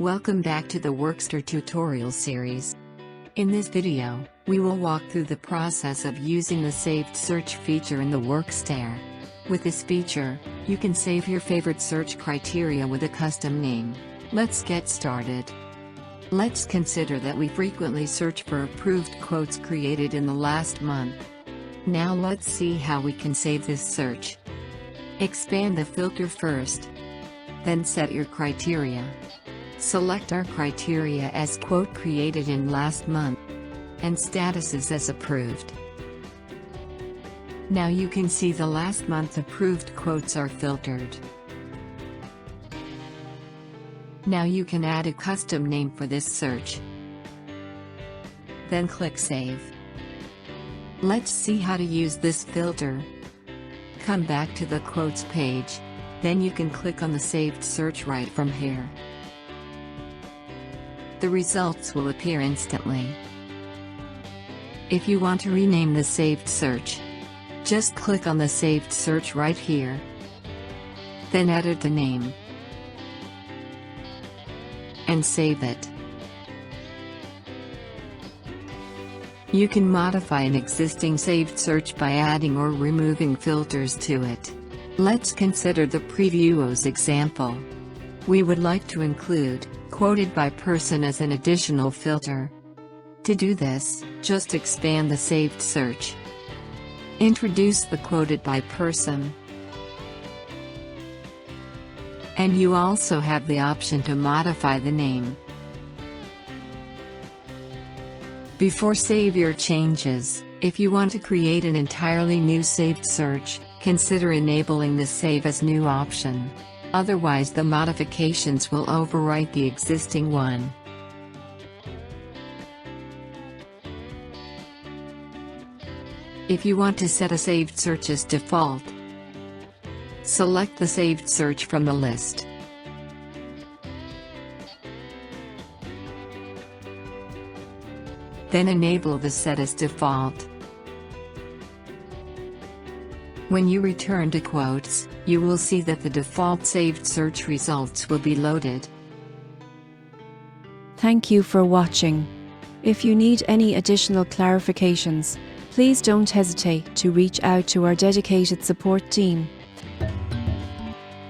Welcome back to the Workstair tutorial series. In this video, we will walk through the process of using the saved search feature in the Workstair. With this feature, you can save your favorite search criteria with a custom name. Let's get started. Let's consider that we frequently search for approved quotes created in the last month. Now let's see how we can save this search. Expand the filter first. Then set your criteria. Select our criteria as quote created in last month and statuses as approved. Now you can see the last month approved quotes are filtered. Now you can add a custom name for this search. Then click Save. Let's see how to use this filter. Come back to the quotes page. Then you can click on the saved search right from here. The results will appear instantly. If you want to rename the saved search, just click on the saved search right here. Then edit the name and save it. You can modify an existing saved search by adding or removing filters to it. Let's consider the Previews example. We would like to include quoted by person as an additional filter. To do this, just expand the saved search. Introduce the quoted by person. And you also have the option to modify the name. Before save your changes, if you want to create an entirely new saved search, consider enabling the Save as New option. Otherwise the modifications will overwrite the existing one. If you want to set a saved search as default, select the saved search from the list. Then enable the Set as Default. When you return to quotes, you will see that the default saved search results will be loaded. Thank you for watching. If you need any additional clarifications, please don't hesitate to reach out to our dedicated support team.